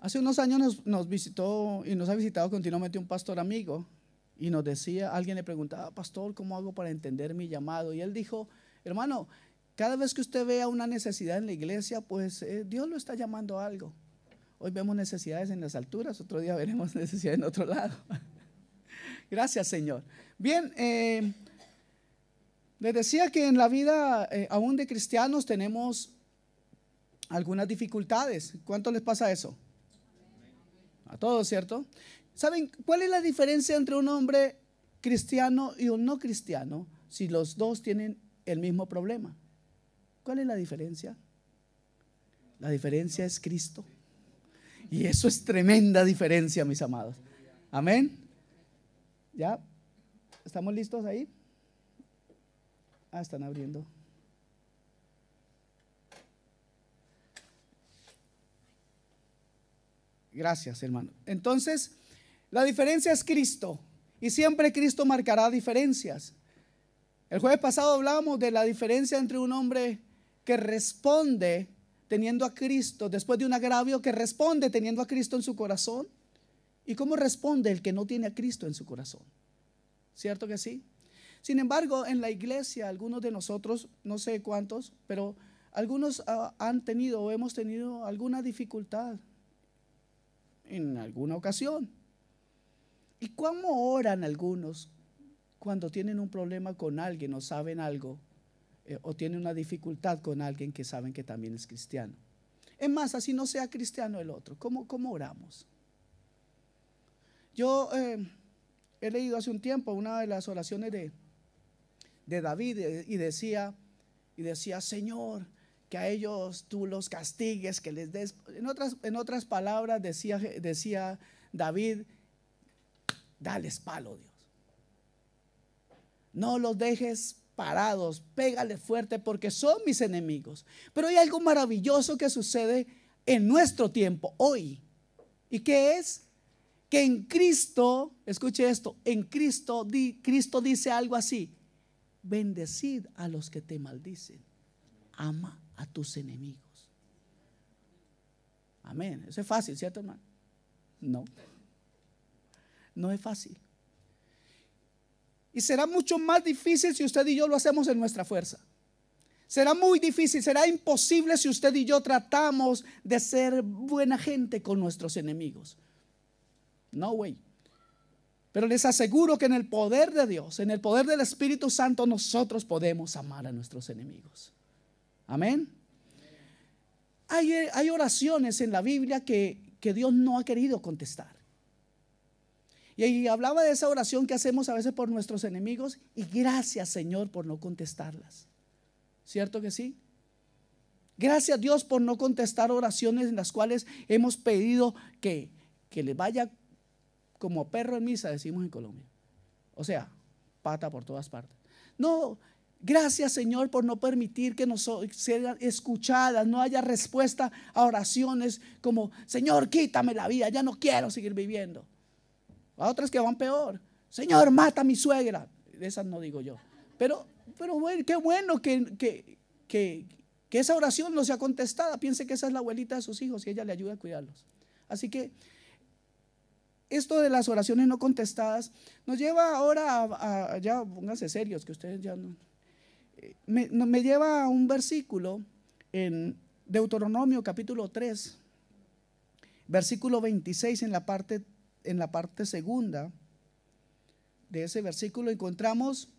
Hace unos años nos visitó y nos ha visitado continuamente un pastor amigo y nos decía, alguien le preguntaba, pastor, ¿cómo hago para entender mi llamado? Y él dijo, hermano, cada vez que usted vea una necesidad en la iglesia, pues Dios lo está llamando a algo. Hoy vemos necesidades en las alturas, otro día veremos necesidades en otro lado. Gracias, Señor. Bien, les decía que en la vida aún de cristianos tenemos algunas dificultades. ¿Cuánto les pasa eso? A todos, ¿cierto? ¿Saben cuál es la diferencia entre un hombre cristiano y un no cristiano si los dos tienen el mismo problema? ¿Cuál es la diferencia? La diferencia es Cristo. Y eso es tremenda diferencia, mis amados. Amén. ¿Ya? ¿Estamos listos ahí? Están abriendo. Gracias, hermano. Entonces, la diferencia es Cristo. Y siempre Cristo marcará diferencias. El jueves pasado hablábamos de la diferencia entre un hombre que responde teniendo a Cristo después de un agravio, que responde teniendo a Cristo en su corazón, y cómo responde el que no tiene a Cristo en su corazón. ¿Cierto que sí? Sin embargo, en la iglesia, algunos de nosotros, no sé cuántos, pero algunos han tenido o hemos tenido alguna dificultad en alguna ocasión. ¿Y cómo oran algunos cuando tienen un problema con alguien o saben algo o tienen una dificultad con alguien que saben que también es cristiano? Es más, así no sea cristiano el otro, ¿cómo oramos? Yo he leído hace un tiempo una de las oraciones de David y decía, Señor, que a ellos tú los castigues, que les des. En otras palabras decía David, dales palo, Dios. No los dejes parados, pégale fuerte porque son mis enemigos. Pero hay algo maravilloso que sucede en nuestro tiempo, hoy. ¿Y qué es? Que en Cristo, escuche esto, en Cristo dice algo así: bendecid a los que te maldicen, ama a tus enemigos. Amén. Eso es fácil, ¿cierto, hermano? No, no es fácil. Y será mucho más difícil si usted y yo lo hacemos en nuestra fuerza. Será muy difícil, será imposible si usted y yo tratamos de ser buena gente con nuestros enemigos. No way. Pero les aseguro que en el poder de Dios, en el poder del Espíritu Santo, nosotros podemos amar a nuestros enemigos. Amén. Hay oraciones en la Biblia que Dios no ha querido contestar. Y hablaba de esa oración que hacemos a veces por nuestros enemigos, y gracias, Señor, por no contestarlas. ¿Cierto que sí? Gracias, Dios, por no contestar oraciones en las cuales hemos pedido que le vaya como perro en misa, decimos en Colombia. O sea, pata por todas partes. No, gracias, Señor, por no permitir que nos sean escuchadas, no haya respuesta a oraciones como: Señor, quítame la vida, ya no quiero seguir viviendo. A otras que van peor: Señor, mata a mi suegra. Esas no digo yo. Pero bueno, qué bueno que esa oración no sea contestada. Piense que esa es la abuelita de sus hijos y ella le ayuda a cuidarlos. Así que esto de las oraciones no contestadas nos lleva ahora ya pónganse serios, que ustedes ya no. Me lleva a un versículo en Deuteronomio capítulo 3, versículo 26, en la parte segunda de ese versículo encontramos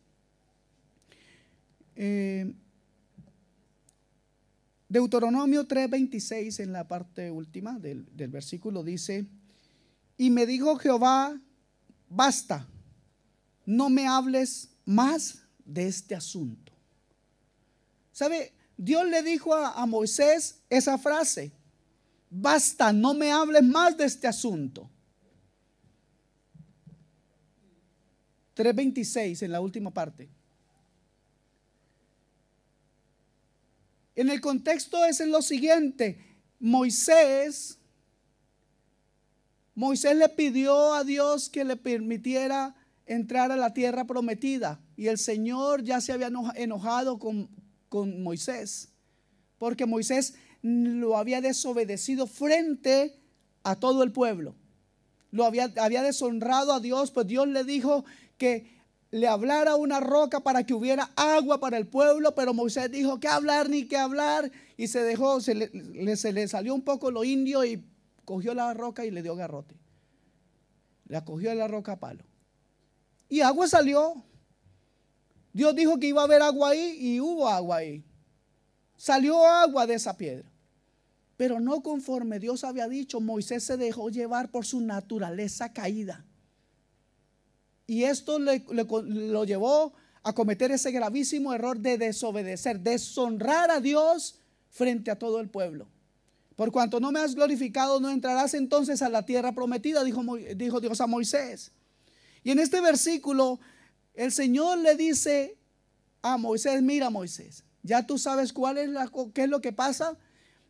Deuteronomio 3:26, en la parte última del versículo dice: y me dijo Jehová, basta, no me hables más de este asunto. ¿Sabe? Dios le dijo a Moisés esa frase: basta, no me hables más de este asunto. 3:26 en la última parte. En el contexto es en lo siguiente: Moisés le pidió a Dios que le permitiera entrar a la tierra prometida, y el Señor ya se había enojado con Moisés, porque Moisés lo había desobedecido frente a todo el pueblo. Había deshonrado a Dios, pues Dios le dijo que le hablara una roca para que hubiera agua para el pueblo, pero Moisés dijo, ¿qué hablar ni qué hablar? Y se le salió un poco lo indio y cogió la roca y le dio garrote. La cogió de la roca a palo. Y agua salió. Dios dijo que iba a haber agua ahí y hubo agua ahí. Salió agua de esa piedra. Pero no conforme Dios había dicho, Moisés se dejó llevar por su naturaleza caída. Y esto lo llevó a cometer ese gravísimo error de desobedecer, deshonrar a Dios frente a todo el pueblo. Por cuanto no me has glorificado, no entrarás entonces a la tierra prometida, dijo Dios a Moisés. Y en este versículo, el Señor le dice a Moisés, mira Moisés, ya tú sabes qué es lo que pasa.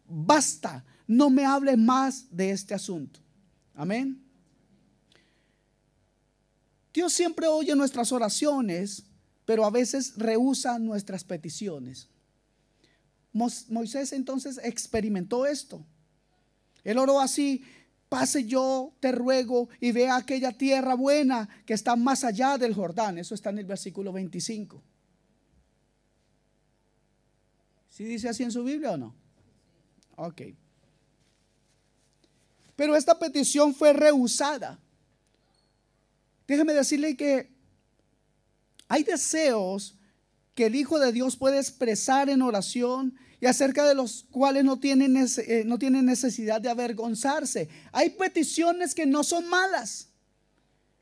Basta, no me hables más de este asunto. Amén. Dios siempre oye nuestras oraciones, pero a veces rehúsa nuestras peticiones. Moisés entonces experimentó esto. Él oró así: pase yo, te ruego, y vea aquella tierra buena que está más allá del Jordán. Eso está en el versículo 25. ¿Sí dice así en su Biblia o no? Ok. Pero esta petición fue rehusada. Déjeme decirle que hay deseos que el Hijo de Dios puede expresar en oración y acerca de los cuales no tiene necesidad de avergonzarse. Hay peticiones que no son malas.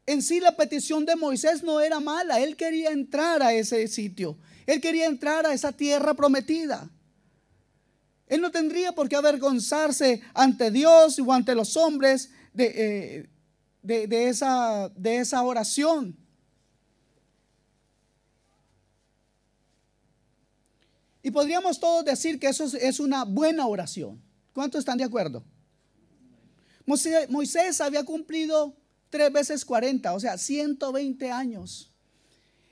En sí la petición de Moisés no era mala. Él quería entrar a ese sitio. Él quería entrar a esa tierra prometida. Él no tendría por qué avergonzarse ante Dios o ante los hombres de esa oración. Y podríamos todos decir que eso es una buena oración. ¿Cuántos están de acuerdo? Moisés había cumplido 3 veces 40, o sea, 120 años.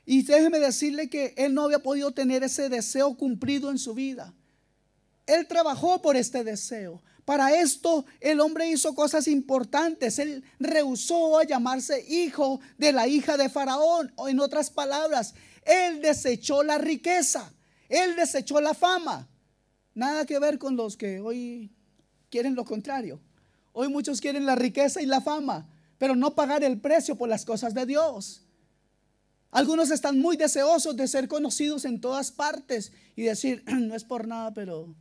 Y déjeme decirle que él no había podido tener ese deseo cumplido en su vida. Él trabajó por este deseo. Para esto el hombre hizo cosas importantes. Él rehusó a llamarse hijo de la hija de Faraón. O en otras palabras, él desechó la riqueza. Él desechó la fama. Nada que ver con los que hoy quieren lo contrario. Hoy muchos quieren la riqueza y la fama, pero no pagar el precio por las cosas de Dios. Algunos están muy deseosos de ser conocidos en todas partes y decir, no es por nada, pero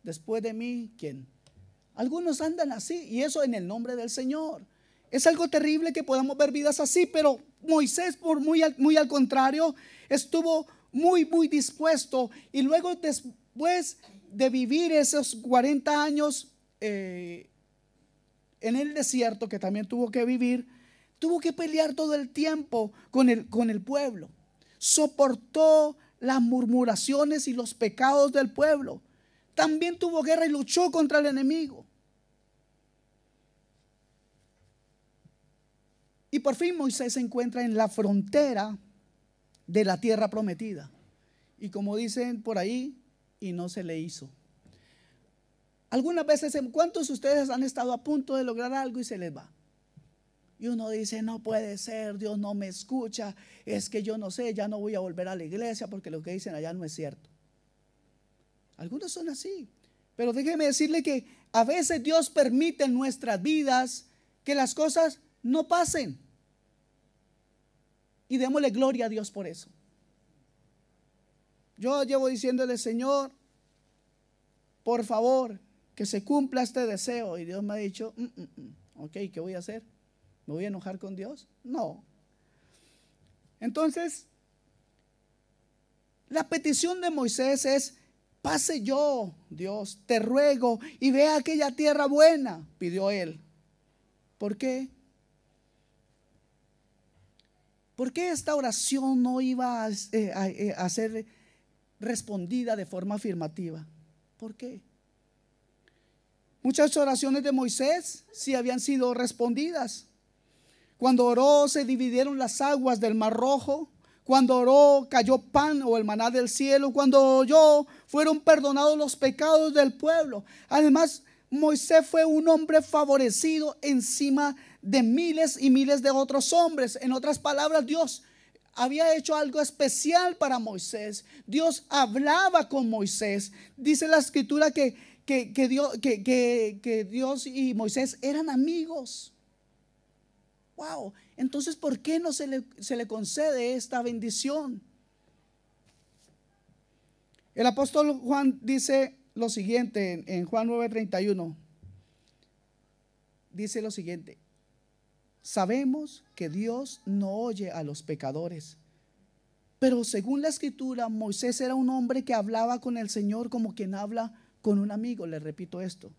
después de mí, ¿quién? Algunos andan así, y eso en el nombre del Señor. Es algo terrible que podamos ver vidas así, pero Moisés, muy al contrario, estuvo muy dispuesto. Y luego, después de vivir esos 40 años en el desierto, que también tuvo que vivir, tuvo que pelear todo el tiempo con el pueblo. Soportó las murmuraciones y los pecados del pueblo. También tuvo guerra y luchó contra el enemigo. Y por fin Moisés se encuentra en la frontera de la tierra prometida. Y como dicen por ahí, y no se le hizo. Algunas veces, ¿cuántos de ustedes han estado a punto de lograr algo y se les va? Y uno dice, no puede ser, Dios no me escucha, es que yo no sé, ya no voy a volver a la iglesia porque lo que dicen allá no es cierto. Algunos son así. Pero déjeme decirle que a veces Dios permite en nuestras vidas que las cosas no pasen. Y démosle gloria a Dios por eso. Yo llevo diciéndole, Señor, por favor, que se cumpla este deseo. Y Dios me ha dicho, ok, ¿qué voy a hacer? ¿Me voy a enojar con Dios? No. Entonces, la petición de Moisés es, pase yo, Dios, te ruego, y vea aquella tierra buena, pidió él. ¿Por qué? ¿Por qué esta oración no iba a ser respondida de forma afirmativa? ¿Por qué? Muchas oraciones de Moisés sí habían sido respondidas. Cuando oró, se dividieron las aguas del Mar Rojo. Cuando oró, cayó pan o el maná del cielo. Cuando oró, fueron perdonados los pecados del pueblo. Además, Moisés fue un hombre favorecido encima de miles y miles de otros hombres. En otras palabras, Dios había hecho algo especial para Moisés. Dios hablaba con Moisés. Dice la escritura que Dios y Moisés eran amigos. Wow. Entonces, ¿por qué no se le concede esta bendición? El apóstol Juan dice lo siguiente en Juan 9:31. Dice lo siguiente: sabemos que Dios no oye a los pecadores, pero según la escritura, Moisés era un hombre que hablaba con el Señor como quien habla con un amigo. Le repito esto.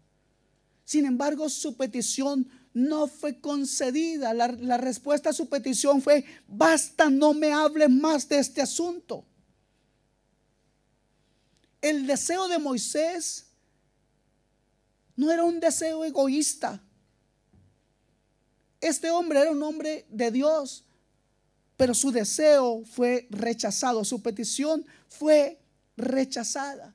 Sin embargo, su petición no fue concedida. La respuesta a su petición fue: basta, no me hables más de este asunto. El deseo de Moisés no era un deseo egoísta. Este hombre era un hombre de Dios, pero su deseo fue rechazado, su petición fue rechazada.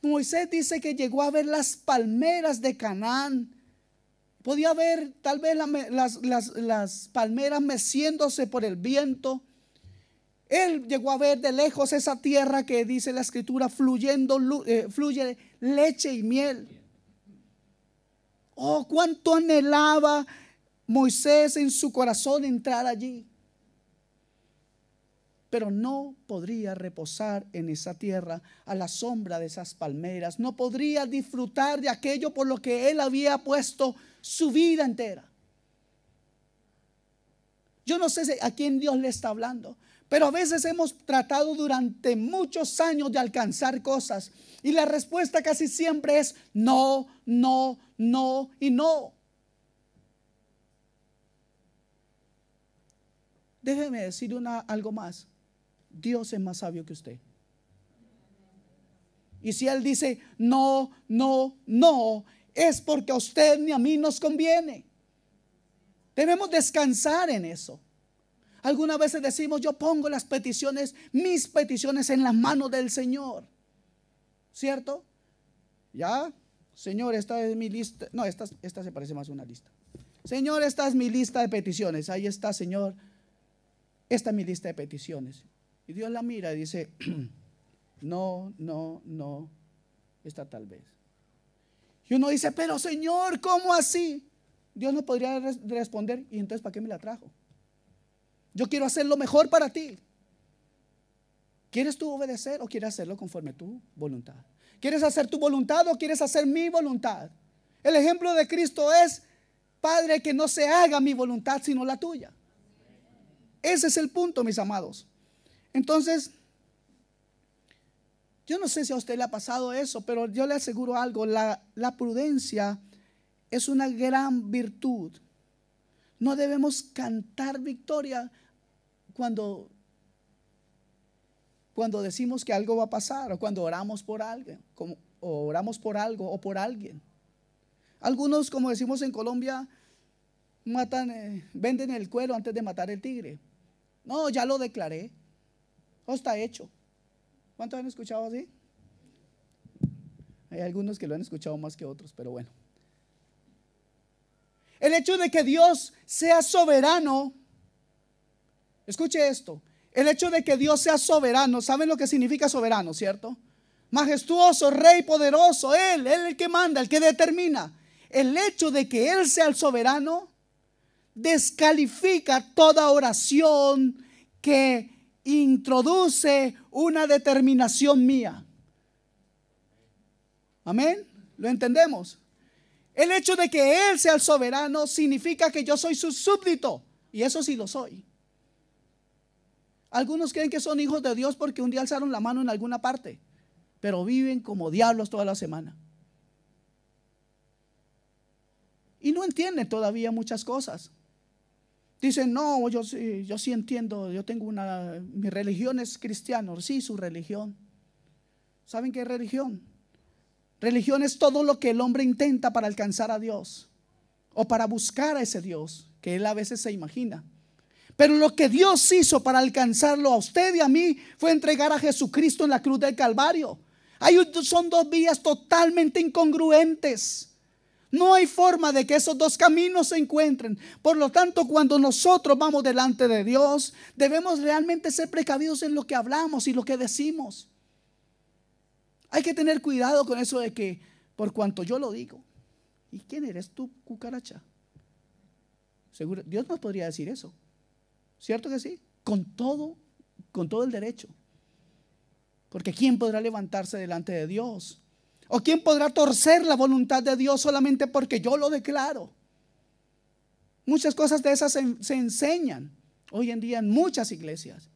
Moisés dice que llegó a ver las palmeras de Canaán. Podía ver tal vez las palmeras meciéndose por el viento. Él llegó a ver de lejos esa tierra que dice la escritura fluye leche y miel. Oh, cuánto anhelaba Moisés en su corazón entrar allí. Pero no podría reposar en esa tierra a la sombra de esas palmeras. No podría disfrutar de aquello por lo que él había puesto su vida entera. Yo no sé a quién Dios le está hablando, pero a veces hemos tratado durante muchos años de alcanzar cosas y la respuesta casi siempre es no, no, no y no. Déjeme decir algo más. Dios es más sabio que usted. Y si Él dice no, no, no, es porque a usted ni a mí nos conviene. Debemos descansar en eso. Algunas veces decimos: yo pongo mis peticiones en las manos del Señor. ¿Cierto? Ya, Señor, esta es mi lista. No, esta se parece más a una lista. Señor, esta es mi lista de peticiones. Ahí está, Señor. Esta es mi lista de peticiones. Y Dios la mira y dice: no, no, no, esta tal vez. Y uno dice: pero Señor, ¿cómo así? Dios no podría responder: ¿y entonces para qué me la trajo? Yo quiero hacer lo mejor para ti. ¿Quieres tú obedecer o quieres hacerlo conforme tu voluntad? ¿Quieres hacer tu voluntad o quieres hacer mi voluntad? El ejemplo de Cristo es: Padre, que no se haga mi voluntad sino la tuya. Ese es el punto, mis amados. Entonces, yo no sé si a usted le ha pasado eso, pero yo le aseguro algo: la prudencia es una gran virtud. No debemos cantar victoria cuando decimos que algo va a pasar, o cuando oramos por alguien, o oramos por algo o por alguien. Algunos, como decimos en Colombia, venden el cuero antes de matar el tigre. No, ya lo declaré, o está hecho. ¿Cuántos han escuchado así? Hay algunos que lo han escuchado más que otros, pero bueno. El hecho de que Dios sea soberano, escuche esto, el hecho de que Dios sea soberano, ¿saben lo que significa soberano, cierto? Majestuoso, rey poderoso, Él el que manda, el que determina. El hecho de que Él sea el soberano descalifica toda oración que introduce una determinación mía. Amén, ¿lo entendemos? El hecho de que Él sea el soberano significa que yo soy su súbdito, y eso sí lo soy. Algunos creen que son hijos de Dios porque un día alzaron la mano en alguna parte, pero viven como diablos toda la semana y no entienden todavía muchas cosas. Dicen: no, yo sí entiendo, yo tengo mi religión es cristiana. Sí, su religión. ¿Saben qué es religión? Religión es todo lo que el hombre intenta para alcanzar a Dios, o para buscar a ese Dios que él a veces se imagina. Pero lo que Dios hizo para alcanzarlo a usted y a mí fue entregar a Jesucristo en la cruz del Calvario. Son dos vías totalmente incongruentes. No hay forma de que esos dos caminos se encuentren. Por lo tanto, cuando nosotros vamos delante de Dios, debemos realmente ser precavidos en lo que hablamos y lo que decimos. Hay que tener cuidado con eso de que por cuanto yo lo digo. ¿Y quién eres tú, cucaracha? Seguro, Dios nos podría decir eso. ¿Cierto que sí? Con todo el derecho. Porque ¿quién podrá levantarse delante de Dios? ¿O quién podrá torcer la voluntad de Dios solamente porque yo lo declaro? Muchas cosas de esas se enseñan hoy en día en muchas iglesias.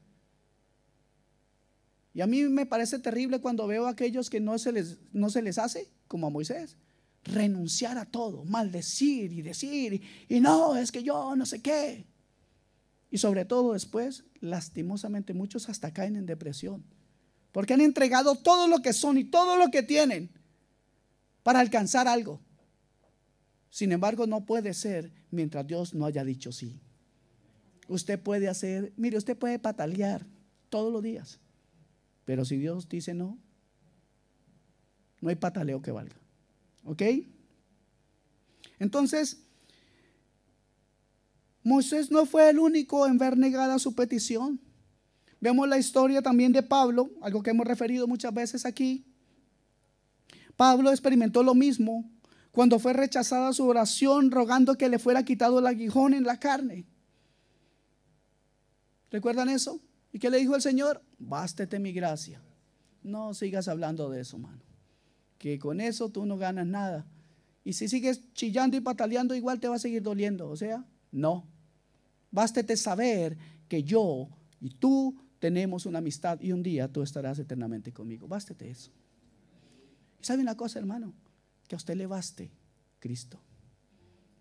Y a mí me parece terrible cuando veo a aquellos que no se les hace, como a Moisés, renunciar a todo, maldecir y decir, y no, es que yo no sé qué. Y sobre todo después, lastimosamente, muchos hasta caen en depresión, porque han entregado todo lo que son y todo lo que tienen para alcanzar algo. Sin embargo, no puede ser mientras Dios no haya dicho sí. Usted puede hacer, mire, usted puede patalear todos los días, pero si Dios dice no, no hay pataleo que valga. ¿Ok? Entonces, Moisés no fue el único en ver negada su petición. Vemos la historia también de Pablo, algo que hemos referido muchas veces aquí. Pablo experimentó lo mismo cuando fue rechazada su oración rogando que le fuera quitado el aguijón en la carne. ¿Recuerdan eso? ¿Y qué le dijo el Señor? Bástete mi gracia. No sigas hablando de eso, mano, que con eso tú no ganas nada. Y si sigues chillando y pataleando, igual te va a seguir doliendo. O sea, no. Bástete saber que yo y tú tenemos una amistad y un día tú estarás eternamente conmigo. Bástete eso. ¿Y sabe una cosa, hermano? Que a usted le baste Cristo,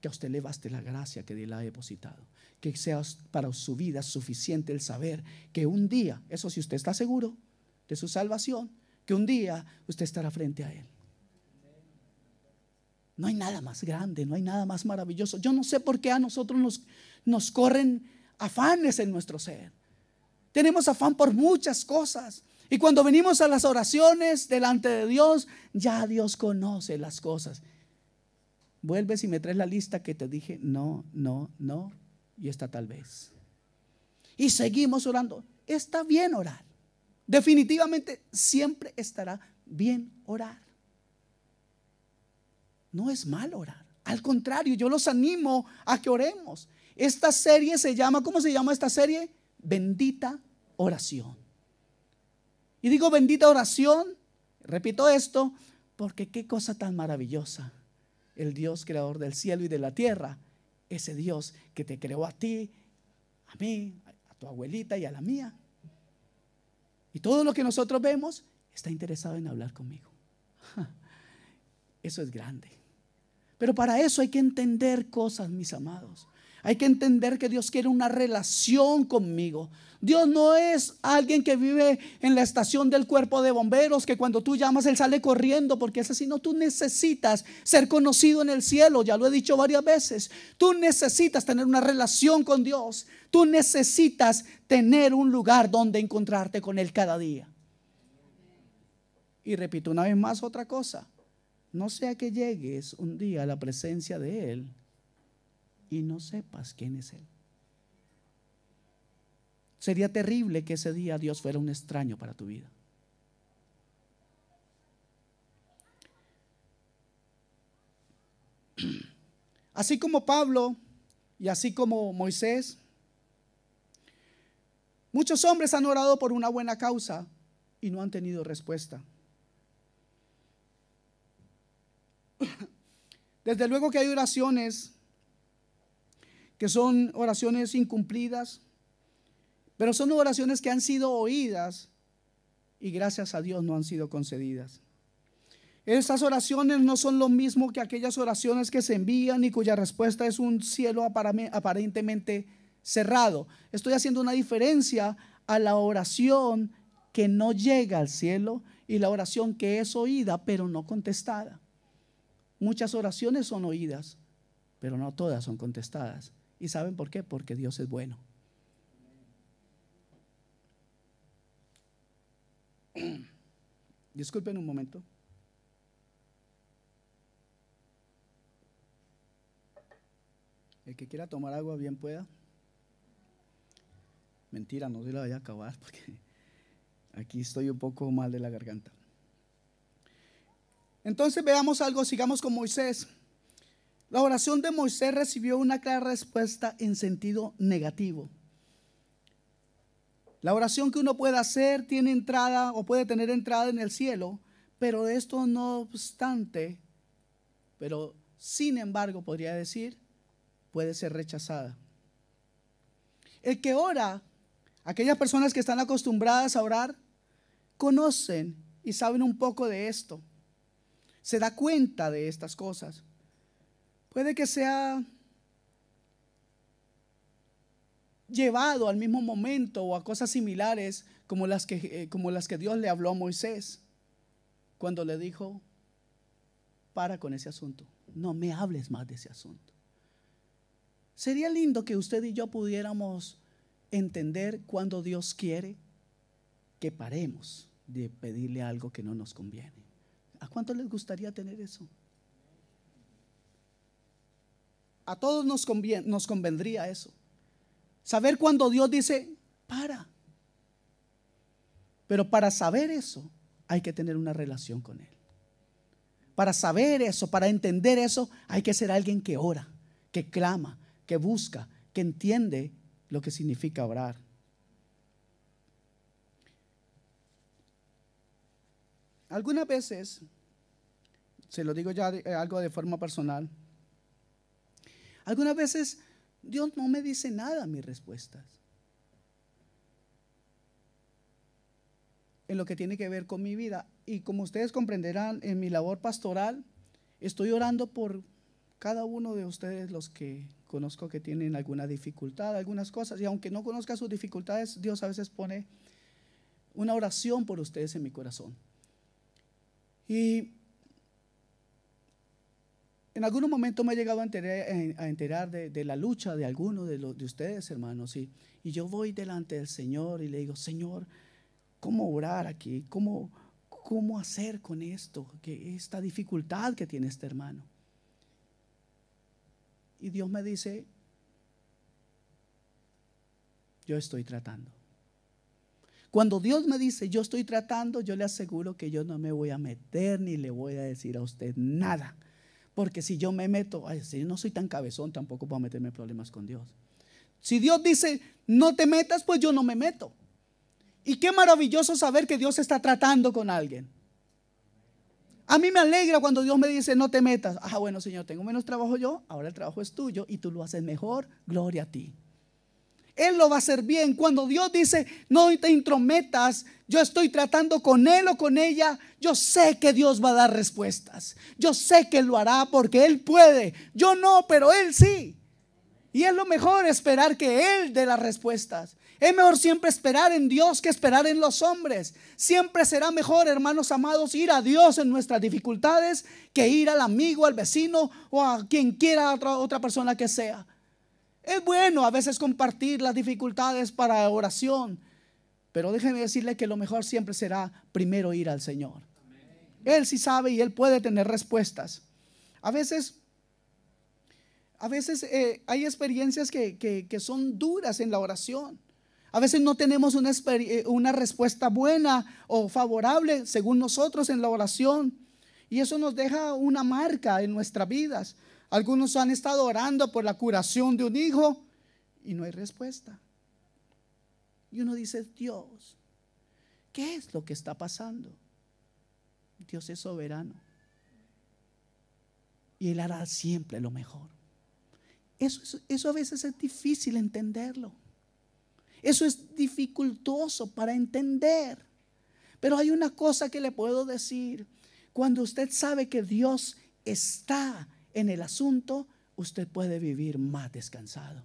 que a usted le baste la gracia que Él ha depositado, que sea para su vida suficiente el saber que un día, eso si usted está seguro de su salvación, que un día usted estará frente a Él. No hay nada más grande, no hay nada más maravilloso. Yo no sé por qué a nosotros nos corren afanes en nuestro ser. Tenemos afán por muchas cosas. Y cuando venimos a las oraciones delante de Dios, ya Dios conoce las cosas. Vuelves y me traes la lista que te dije, no, no, no, y esta tal vez. Y seguimos orando. Está bien orar. Definitivamente siempre estará bien orar. No es mal orar. Al contrario, yo los animo a que oremos. Esta serie se llama, ¿cómo se llama esta serie? Bendita oración. Y digo bendita oración, repito esto, porque qué cosa tan maravillosa. El Dios creador del cielo y de la tierra, ese Dios que te creó a ti, a mí, a tu abuelita y a la mía. Y todo lo que nosotros vemos está interesado en hablar conmigo. Eso es grande. Pero para eso hay que entender cosas, mis amados. Hay que entender que Dios quiere una relación conmigo. Dios no es alguien que vive en la estación del cuerpo de bomberos, que cuando tú llamas Él sale corriendo, porque es así. No, tú necesitas ser conocido en el cielo. Ya lo he dicho varias veces. Tú necesitas tener una relación con Dios. Tú necesitas tener un lugar donde encontrarte con Él cada día. Y repito una vez más otra cosa. No sea que llegues un día a la presencia de Él y no sepas quién es Él. Sería terrible que ese día Dios fuera un extraño para tu vida. Así como Pablo y así como Moisés, muchos hombres han orado por una buena causa y no han tenido respuesta. Desde luego que hay oraciones que son oraciones incumplidas, pero son oraciones que han sido oídas y gracias a Dios no han sido concedidas. Estas oraciones no son lo mismo que aquellas oraciones que se envían y cuya respuesta es un cielo aparentemente cerrado. Estoy haciendo una diferencia a la oración que no llega al cielo y la oración que es oída pero no contestada. Muchas oraciones son oídas, pero no todas son contestadas. ¿Y saben por qué? Porque Dios es bueno. Disculpen un momento. El que quiera tomar agua bien pueda. Mentira, no se la vaya a acabar porque aquí estoy un poco mal de la garganta. Entonces veamos algo, sigamos con Moisés. La oración de Moisés recibió una clara respuesta en sentido negativo. La oración que uno puede hacer tiene entrada o puede tener entrada en el cielo, pero esto no obstante, pero sin embargo podría decir, puede ser rechazada. El que ora, aquellas personas que están acostumbradas a orar, conocen y saben un poco de esto. Se da cuenta de estas cosas. Puede que sea llevado al mismo momento o a cosas similares como las que Dios le habló a Moisés cuando le dijo: para con ese asunto, no me hables más de ese asunto. Sería lindo que usted y yo pudiéramos entender cuando Dios quiere que paremos de pedirle algo que no nos conviene. ¿A cuánto les gustaría tener eso? A todos nos convendría eso. Saber cuando Dios dice para. Pero para saber eso hay que tener una relación con Él. Para saber eso, para entender eso, hay que ser alguien que ora, que clama, que busca, que entiende lo que significa orar. Algunas veces, se lo digo ya algo de forma personal, algunas veces Dios no me dice nada en mis respuestas, en lo que tiene que ver con mi vida. Y como ustedes comprenderán, en mi labor pastoral estoy orando por cada uno de ustedes, los que conozco que tienen alguna dificultad, algunas cosas. Y aunque no conozca sus dificultades, Dios a veces pone una oración por ustedes en mi corazón. Y en algún momento me he llegado a enterar de la lucha de algunos de ustedes, hermanos. Y yo voy delante del Señor y le digo: Señor, ¿cómo orar aquí? ¿Cómo hacer con esto? Esta dificultad que tiene este hermano. Y Dios me dice: yo estoy tratando. Cuando Dios me dice yo estoy tratando, yo le aseguro que yo no me voy a meter ni le voy a decir a usted nada. Porque si yo me meto, si yo no soy tan cabezón, tampoco puedo meterme en problemas con Dios. Si Dios dice no te metas, pues yo no me meto. Y qué maravilloso saber que Dios está tratando con alguien. A mí me alegra cuando Dios me dice no te metas. Bueno, Señor, tengo menos trabajo yo, ahora el trabajo es tuyo y tú lo haces mejor, gloria a ti. Él lo va a hacer bien. Cuando Dios dice no te intrometas, yo estoy tratando con él o con ella, yo sé que Dios va a dar respuestas. Yo sé que Él lo hará porque Él puede. Yo no, pero Él sí. Y es lo mejor esperar que Él dé las respuestas. Es mejor siempre esperar en Dios que esperar en los hombres. Siempre será mejor, hermanos amados, ir a Dios en nuestras dificultades que ir al amigo, al vecino o a quien quiera, otra persona que sea. Es bueno a veces compartir las dificultades para oración, pero déjeme decirle que lo mejor siempre será primero ir al Señor. Él sí sabe y Él puede tener respuestas. A veces hay experiencias que son duras en la oración. A veces no tenemos una respuesta buena o favorable según nosotros en la oración, y eso nos deja una marca en nuestras vidas. Algunos han estado orando por la curación de un hijo y no hay respuesta. Y uno dice: Dios, ¿qué es lo que está pasando? Dios es soberano y Él hará siempre lo mejor. Eso a veces es difícil entenderlo. Eso es dificultoso para entender. Pero hay una cosa que le puedo decir: cuando usted sabe que Dios está en el asunto, usted puede vivir más descansado.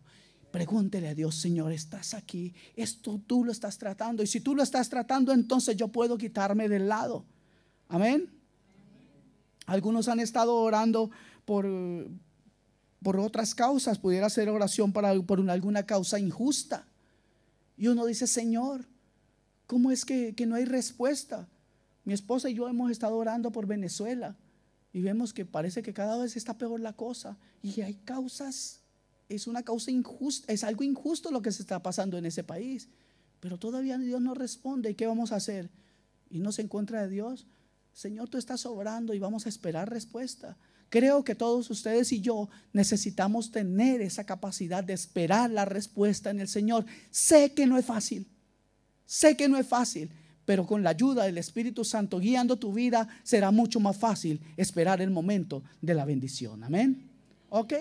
Pregúntele a Dios: Señor, ¿estás aquí? Esto tú lo estás tratando, y si tú lo estás tratando, entonces yo puedo quitarme del lado. Amén. Algunos han estado orando por otras causas. Pudiera ser oración por alguna causa injusta, y uno dice: Señor, ¿cómo es que no hay respuesta? Mi esposa y yo hemos estado orando por Venezuela y vemos que parece que cada vez está peor la cosa, y hay causas es una causa injusta, es algo injusto lo que se está pasando en ese país. Pero todavía Dios no responde. ¿Y qué vamos a hacer? ¿Irnos en contra de Dios? Señor, tú estás obrando y vamos a esperar respuesta. Creo que todos ustedes y yo necesitamos tener esa capacidad de esperar la respuesta en el Señor. Sé que no es fácil, pero con la ayuda del Espíritu Santo guiando tu vida será mucho más fácil esperar el momento de la bendición. Amén. Ok.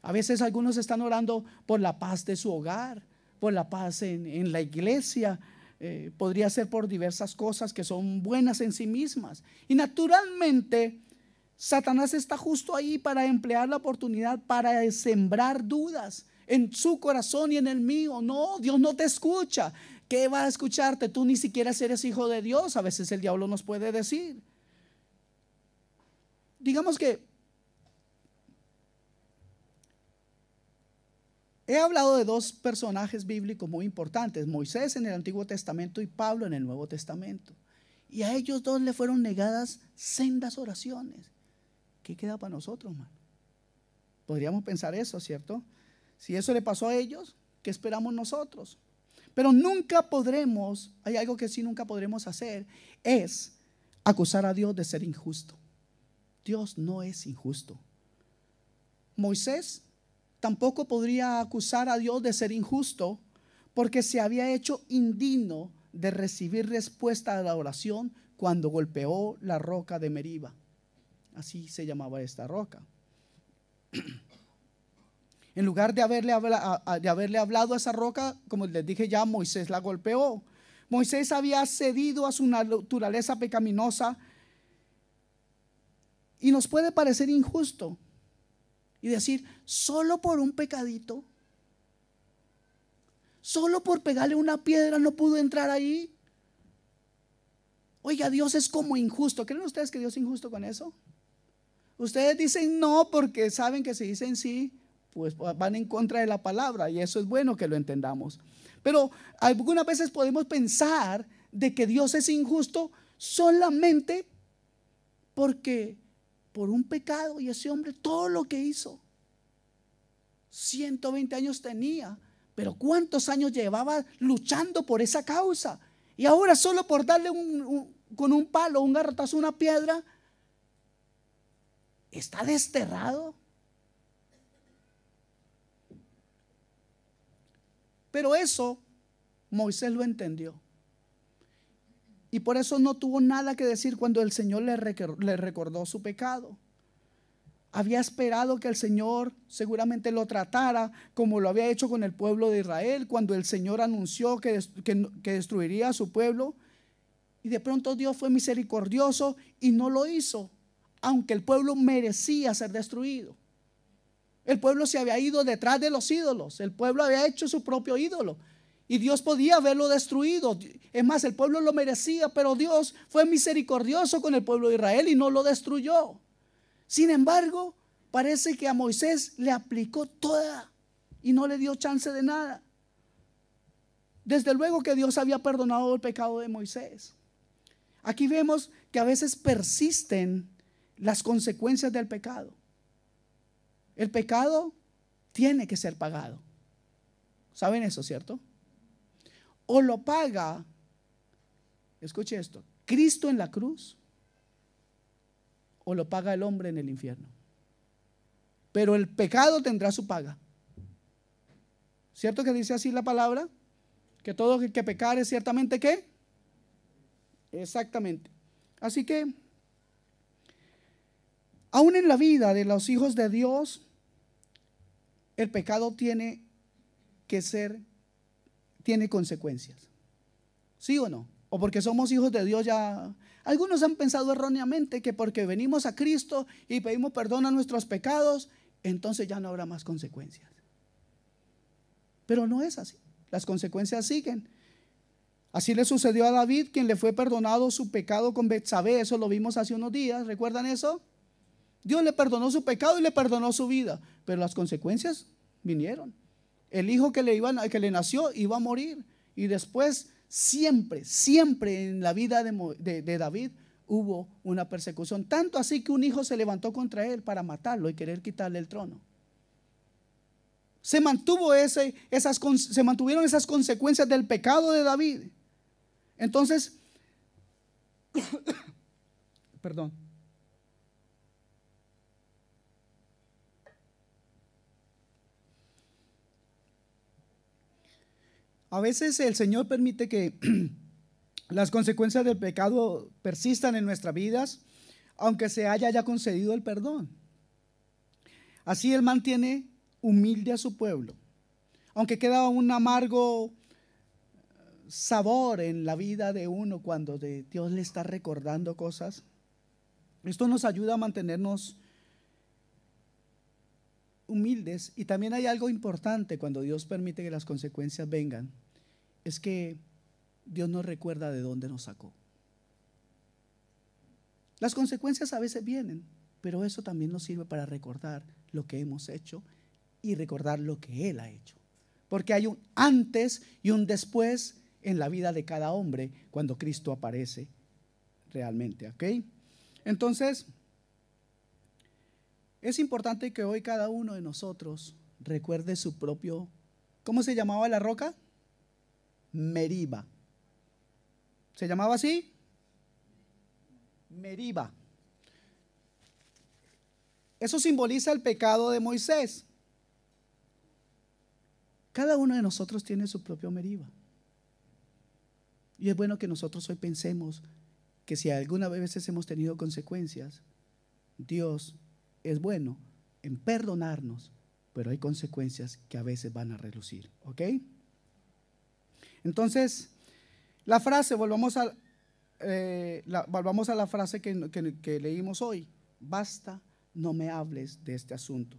A veces algunos están orando por la paz de su hogar, por la paz en la iglesia. Podría ser por diversas cosas que son buenas en sí mismas. Y naturalmente Satanás está justo ahí para emplear la oportunidad para sembrar dudas en su corazón y en el mío. No, Dios no te escucha. ¿Qué va a escucharte? Tú ni siquiera eres hijo de Dios. A veces el diablo nos puede decir. Digamos que he hablado de dos personajes bíblicos muy importantes: Moisés en el Antiguo Testamento y Pablo en el Nuevo Testamento. Y a ellos dos le fueron negadas sendas oraciones. ¿Qué queda para nosotros, hermano? Podríamos pensar eso, ¿cierto? Si eso le pasó a ellos, ¿qué esperamos nosotros? Pero nunca podremos, hay algo que sí nunca podremos hacer, es acusar a Dios de ser injusto. Dios no es injusto. Moisés tampoco podría acusar a Dios de ser injusto, porque se había hecho indigno de recibir respuesta a la oración cuando golpeó la roca de Meriba. Así se llamaba esta roca. En lugar de haberle hablado a esa roca, como les dije ya, Moisés la golpeó. Moisés había cedido a su naturaleza pecaminosa. Y nos puede parecer injusto y decir: solo por un pecadito, solo por pegarle una piedra no pudo entrar ahí. Oiga, Dios es como injusto. ¿Creen ustedes que Dios es injusto con eso? Ustedes dicen no porque saben que si dicen sí, pues van en contra de la palabra, y eso es bueno que lo entendamos. Pero algunas veces podemos pensar de que Dios es injusto solamente porque por un pecado, y ese hombre todo lo que hizo, 120 años tenía, pero ¿cuántos años llevaba luchando por esa causa? Y ahora solo por darle con un palo, un garrotazo, una piedra, está desterrado. Pero eso Moisés lo entendió, y por eso no tuvo nada que decir cuando el Señor le recordó su pecado. Había esperado que el Señor seguramente lo tratara como lo había hecho con el pueblo de Israel, cuando el Señor anunció que destruiría a su pueblo. Y de pronto Dios fue misericordioso y no lo hizo, aunque el pueblo merecía ser destruido. El pueblo se había ido detrás de los ídolos. El pueblo había hecho su propio ídolo, y Dios podía haberlo destruido. Es más, el pueblo lo merecía, pero Dios fue misericordioso con el pueblo de Israel y no lo destruyó. Sin embargo, parece que a Moisés le aplicó toda y no le dio chance de nada. Desde luego que Dios había perdonado el pecado de Moisés. Aquí vemos que a veces persisten las consecuencias del pecado. El pecado tiene que ser pagado. ¿Saben eso, cierto? O lo paga, escuche esto, Cristo en la cruz, o lo paga el hombre en el infierno. Pero el pecado tendrá su paga. ¿Cierto que dice así la palabra? Que todo el que pecare ciertamente, ¿qué? Exactamente. Así que aún en la vida de los hijos de Dios, el pecado tiene consecuencias. ¿Sí o no? O porque somos hijos de Dios ya. Algunos han pensado erróneamente que porque venimos a Cristo y pedimos perdón a nuestros pecados, entonces ya no habrá más consecuencias. Pero no es así. Las consecuencias siguen. Así le sucedió a David, quien le fue perdonado su pecado con Betsabé. Eso lo vimos hace unos días. ¿Recuerdan eso? Dios le perdonó su pecado y le perdonó su vida, pero las consecuencias vinieron. El hijo que le nació iba a morir, y después siempre en la vida de David hubo una persecución, tanto así que un hijo se levantó contra él para matarlo y querer quitarle el trono. se mantuvieron esas consecuencias del pecado de David. Entonces, perdón. A veces el Señor permite que las consecuencias del pecado persistan en nuestras vidas, aunque se haya ya concedido el perdón. Así Él mantiene humilde a su pueblo, aunque queda un amargo sabor en la vida de uno cuando Dios le está recordando cosas. Esto nos ayuda a mantenernos humildes. Y también hay algo importante cuando Dios permite que las consecuencias vengan, es que Dios nos recuerda de dónde nos sacó. Las consecuencias a veces vienen, pero eso también nos sirve para recordar lo que hemos hecho y recordar lo que Él ha hecho, porque hay un antes y un después en la vida de cada hombre cuando Cristo aparece realmente, ¿ok? Entonces, es importante que hoy cada uno de nosotros recuerde su propio, ¿cómo se llamaba la roca? Meriba. ¿Se llamaba así? Meriba. Eso simboliza el pecado de Moisés. Cada uno de nosotros tiene su propio Meriba. Y es bueno que nosotros hoy pensemos que si alguna vez hemos tenido consecuencias, Dios es bueno en perdonarnos, pero hay consecuencias que a veces van a relucir, ¿ok? Entonces, la frase, volvamos a la frase que leímos hoy: basta, no me hables de este asunto.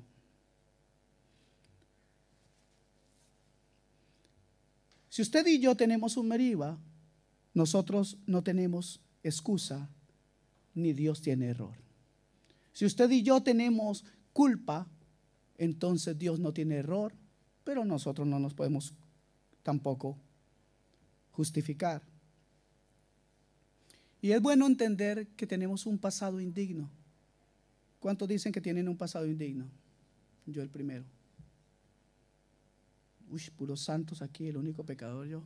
Si usted y yo tenemos un Meriba, nosotros no tenemos excusa, ni Dios tiene error. Si usted y yo tenemos culpa, entonces Dios no tiene error, pero nosotros no nos podemos tampoco justificar. Y es bueno entender que tenemos un pasado indigno. ¿Cuántos dicen que tienen un pasado indigno? Yo el primero. Uy, puros santos aquí, el único pecador yo.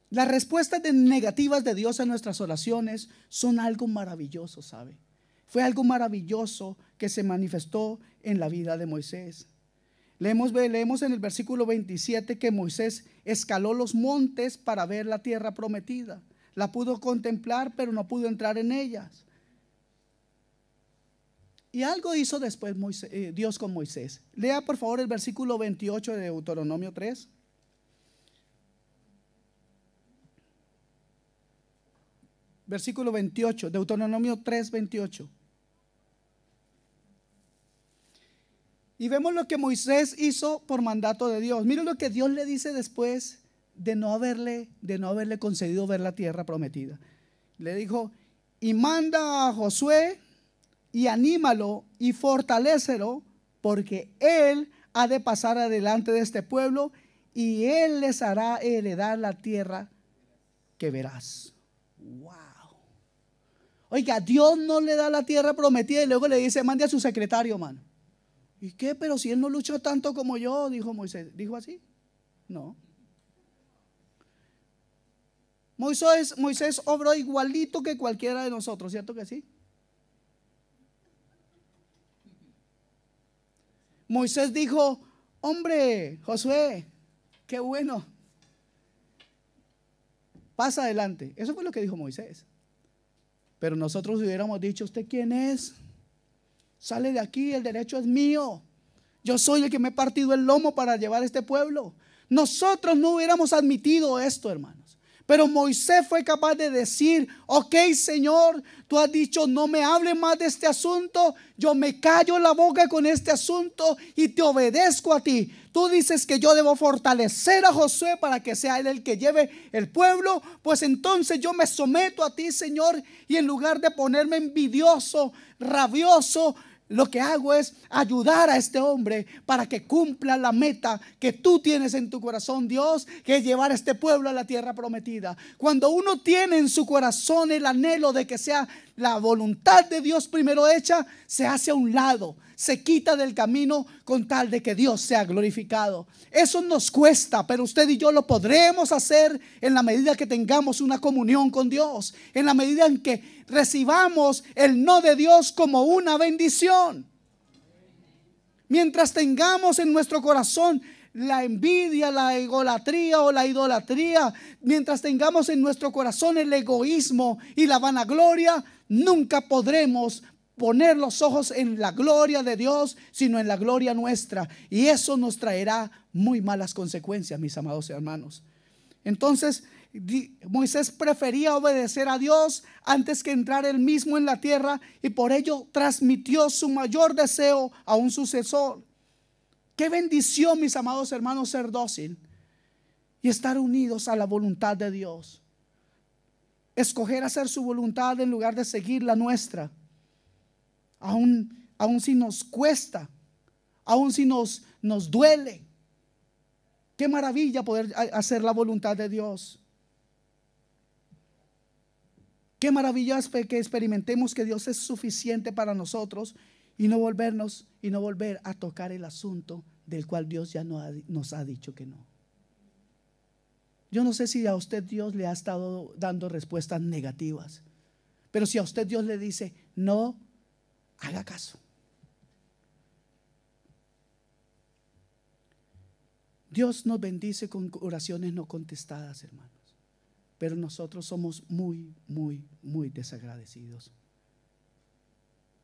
Las respuestas negativas de Dios a nuestras oraciones son algo maravilloso, ¿sabe? Fue algo maravilloso que se manifestó en la vida de Moisés. Leemos en el versículo 27 que Moisés escaló los montes para ver la tierra prometida. La pudo contemplar, pero no pudo entrar en ellas. Y algo hizo después Dios con Moisés. Lea por favor el versículo 28 de Deuteronomio 3. Versículo 28, Deuteronomio 3, 28. Y vemos lo que Moisés hizo por mandato de Dios. Miren lo que Dios le dice después de no haberle concedido ver la tierra prometida. Le dijo: y manda a Josué y anímalo y fortalécelo, porque él ha de pasar adelante de este pueblo y él les hará heredar la tierra que verás. Wow. Oiga, Dios no le da la tierra prometida y luego le dice: mande a su secretario, mano. ¿Y qué? Pero si él no luchó tanto como yo, dijo Moisés. ¿Dijo así? No. Moisés obró igualito que cualquiera de nosotros, ¿cierto que sí? Moisés dijo: hombre, Josué, qué bueno, pasa adelante. Eso fue lo que dijo Moisés. Pero nosotros hubiéramos dicho: ¿usted quién es? Sale de aquí, el derecho es mío. Yo soy el que me he partido el lomo para llevar a este pueblo. Nosotros no hubiéramos admitido esto, hermanos. Pero Moisés fue capaz de decir: ok, Señor, tú has dicho no me hable más de este asunto, yo me callo la boca con este asunto y te obedezco a ti. Tú dices que yo debo fortalecer a Josué para que sea él el que lleve el pueblo, pues entonces yo me someto a ti, Señor, y en lugar de ponerme envidioso, rabioso, lo que hago es ayudar a este hombre para que cumpla la meta que tú tienes en tu corazón, Dios, que es llevar a este pueblo a la tierra prometida. Cuando uno tiene en su corazón el anhelo de que sea la voluntad de Dios primero hecha, se hace a un lado, se quita del camino con tal de que Dios sea glorificado. Eso nos cuesta, pero usted y yo lo podremos hacer en la medida que tengamos una comunión con Dios, en la medida en que recibamos el no de Dios como una bendición. Mientras tengamos en nuestro corazón la envidia, la egolatría o la idolatría, mientras tengamos en nuestro corazón el egoísmo y la vanagloria, nunca podremos poner los ojos en la gloria de Dios, sino en la gloria nuestra. Y eso nos traerá muy malas consecuencias, mis amados hermanos. Entonces, Moisés prefería obedecer a Dios antes que entrar él mismo en la tierra, y por ello transmitió su mayor deseo a un sucesor. Qué bendición, mis amados hermanos, ser dócil y estar unidos a la voluntad de Dios. Escoger hacer su voluntad en lugar de seguir la nuestra. Aún si nos cuesta, aún si nos duele. Qué maravilla poder hacer la voluntad de Dios. Qué maravilla es que experimentemos que Dios es suficiente para nosotros y no volver a tocar el asunto del cual Dios ya nos ha dicho que no. Yo no sé si a usted Dios le ha estado dando respuestas negativas, pero si a usted Dios le dice no, haga caso. Dios nos bendice con oraciones no contestadas, hermanos, pero nosotros somos muy desagradecidos.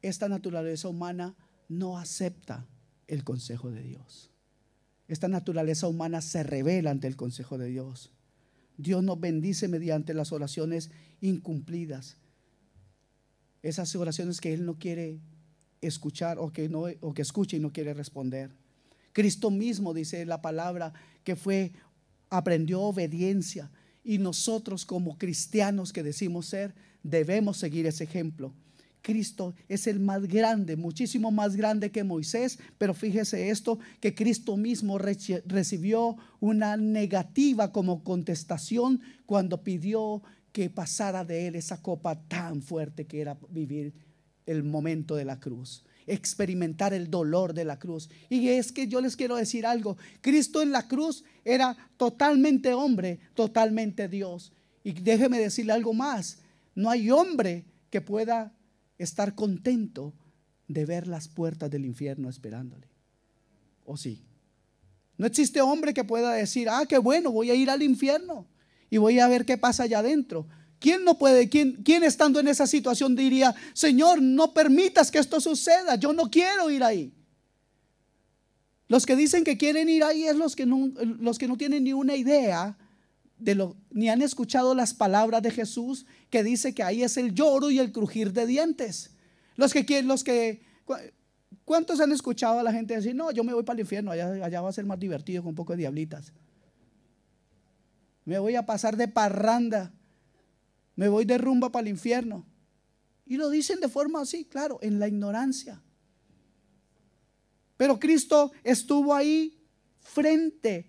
Esta naturaleza humana no acepta el consejo de Dios. Esta naturaleza humana se rebela ante el consejo de Dios. Dios nos bendice mediante las oraciones incumplidas, esas oraciones que Él no quiere escuchar o que escucha y no quiere responder. Cristo mismo dice la palabra que aprendió obediencia, y nosotros como cristianos que decimos ser, debemos seguir ese ejemplo. Cristo es el más grande, muchísimo más grande que Moisés, pero fíjese esto, que Cristo mismo recibió una negativa como contestación cuando pidió que pasara de él esa copa tan fuerte que era vivir el momento de la cruz, experimentar el dolor de la cruz. Y es que yo les quiero decir algo: Cristo en la cruz era totalmente hombre, totalmente Dios. Y déjeme decirle algo más: no hay hombre que pueda estar contento de ver las puertas del infierno esperándole. ¿O sí? No existe hombre que pueda decir: ah, qué bueno, voy a ir al infierno y voy a ver qué pasa allá adentro. ¿Quién no puede? ¿Quién estando en esa situación diría: Señor, no permitas que esto suceda, yo no quiero ir ahí? Los que dicen que quieren ir ahí es los que no tienen ni una idea ni han escuchado las palabras de Jesús, que dice que ahí es el lloro y el crujir de dientes. ¿Cuántos han escuchado a la gente decir: no, yo me voy para el infierno, allá va a ser más divertido con un poco de diablitas, me voy a pasar de parranda, me voy de rumba para el infierno? Y lo dicen de forma así, claro, en la ignorancia. Pero Cristo estuvo ahí frente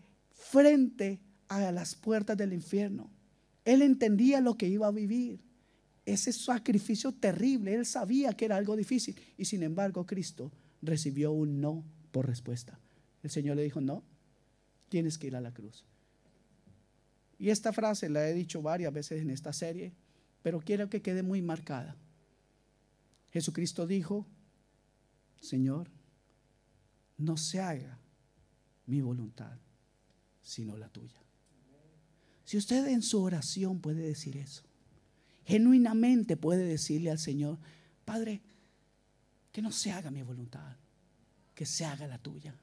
a las puertas del infierno. Él entendía lo que iba a vivir, ese sacrificio terrible. Él sabía que era algo difícil, y sin embargo Cristo recibió un no por respuesta. El Señor le dijo: no, tienes que ir a la cruz. Y esta frase la he dicho varias veces en esta serie, pero quiero que quede muy marcada. Jesucristo dijo: Señor, no se haga mi voluntad sino la tuya. Si usted en su oración puede decir eso, genuinamente puede decirle al Señor: Padre, que no se haga mi voluntad, que se haga la tuya.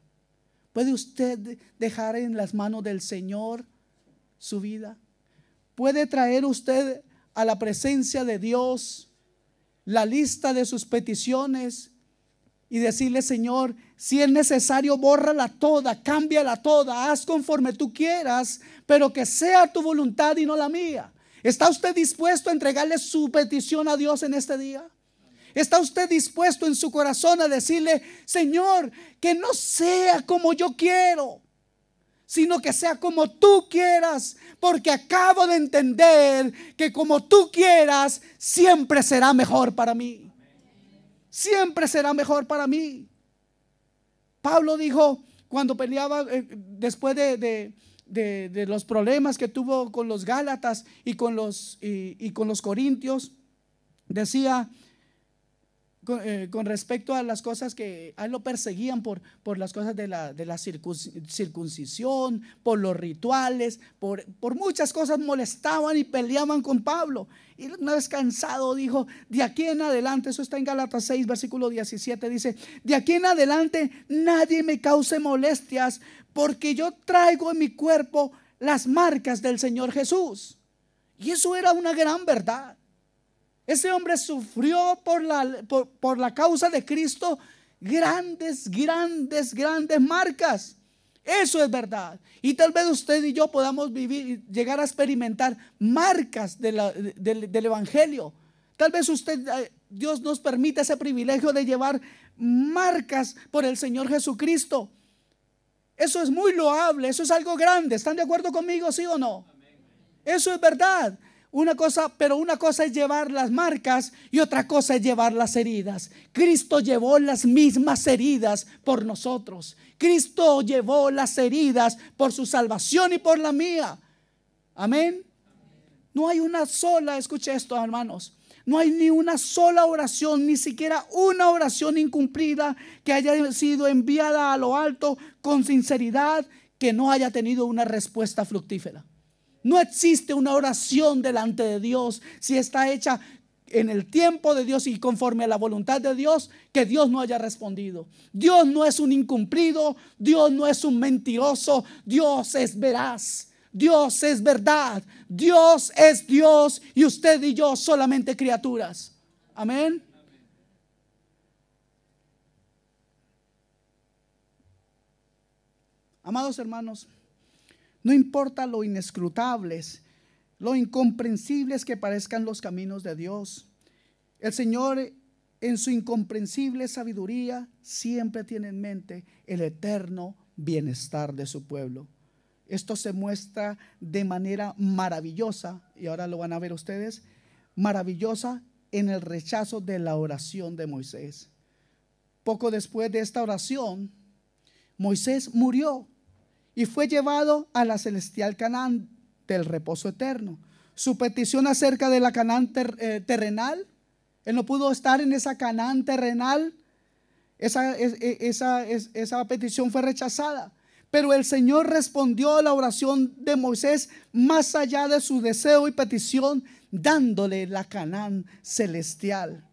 ¿Puede usted dejar en las manos del Señor su vida? ¿Puede traer usted a la presencia de Dios la lista de sus peticiones y decirle: Señor, si es necesario, bórrala toda, cámbiala toda, haz conforme tú quieras, pero que sea tu voluntad y no la mía? ¿Está usted dispuesto a entregarle su petición a Dios en este día? ¿Está usted dispuesto en su corazón a decirle: Señor, que no sea como yo quiero, sino que sea como tú quieras? Porque acabo de entender que como tú quieras siempre será mejor para mí. Siempre será mejor para mí. Pablo dijo cuando peleaba después de los problemas que tuvo con los Gálatas y con los Corintios, decía con respecto a las cosas que a él lo perseguían por las cosas de la circuncisión, por los rituales, por muchas cosas molestaban y peleaban con Pablo. Y una vez cansado dijo: de aquí en adelante, eso está en Gálatas 6 versículo 17, dice: de aquí en adelante nadie me cause molestias, porque yo traigo en mi cuerpo las marcas del Señor Jesús. Y eso era una gran verdad. Ese hombre sufrió por la causa de Cristo grandes marcas. Eso es verdad. Y tal vez usted y yo podamos llegar a experimentar marcas del Evangelio. Tal vez Dios nos permite ese privilegio de llevar marcas por el Señor Jesucristo. Eso es muy loable, eso es algo grande. ¿Están de acuerdo conmigo, sí o no? Eso es verdad. Una cosa es llevar las marcas y otra cosa es llevar las heridas. Cristo llevó las mismas heridas por nosotros. Cristo llevó las heridas por su salvación y por la mía. Amén. No hay una sola, escuche esto, hermanos, no hay ni una sola oración, ni siquiera una oración incumplida que haya sido enviada a lo alto con sinceridad, que no haya tenido una respuesta fructífera. No existe una oración delante de Dios, si está hecha en el tiempo de Dios y conforme a la voluntad de Dios, que Dios no haya respondido. Dios no es un incumplido, Dios no es un mentiroso, Dios es veraz, Dios es verdad, Dios es Dios y usted y yo solamente criaturas. Amén. Amados hermanos, no importa lo inescrutables, lo incomprensibles que parezcan los caminos de Dios, el Señor en su incomprensible sabiduría siempre tiene en mente el eterno bienestar de su pueblo. Esto se muestra de manera maravillosa, y ahora lo van a ver ustedes, maravillosa en el rechazo de la oración de Moisés. Poco después de esta oración, Moisés murió y fue llevado a la celestial Canaán del reposo eterno. Su petición acerca de la Canaán terrenal, él no pudo estar en esa Canaán terrenal. Esa petición fue rechazada. Pero el Señor respondió a la oración de Moisés más allá de su deseo y petición, dándole la Canaán celestial.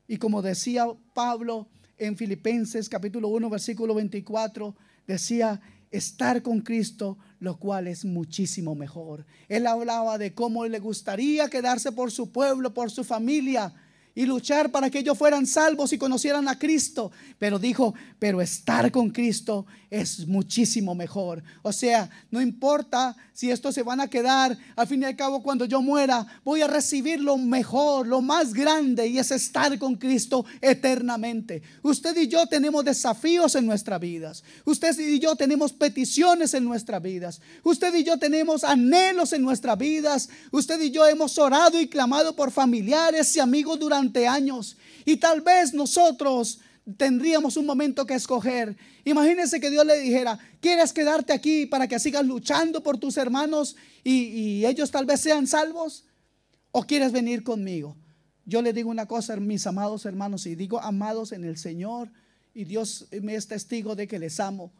Y como decía Pablo en Filipenses capítulo 1 versículo 24, decía: estar con Cristo, lo cual es muchísimo mejor. Él hablaba de cómo le gustaría quedarse por su pueblo, por su familia, y luchar para que ellos fueran salvos y conocieran a Cristo. Pero dijo: pero estar con Cristo es muchísimo mejor. O sea, no importa si estos se van a quedar, al fin y al cabo cuando yo muera voy a recibir lo mejor, lo más grande, y es estar con Cristo eternamente. Usted y yo tenemos desafíos en nuestras vidas. Usted y yo tenemos peticiones en nuestras vidas. Usted y yo tenemos anhelos en nuestras vidas. Usted y yo hemos orado y clamado por familiares y amigos durante años, y tal vez nosotros tendríamos un momento que escoger. Imagínense que Dios le dijera: ¿quieres quedarte aquí para que sigas luchando por tus hermanos y ellos tal vez sean salvos? ¿O quieres venir conmigo? Yo le digo una cosa, mis amados hermanos, y digo amados en el Señor, y Dios me es testigo de que les amo.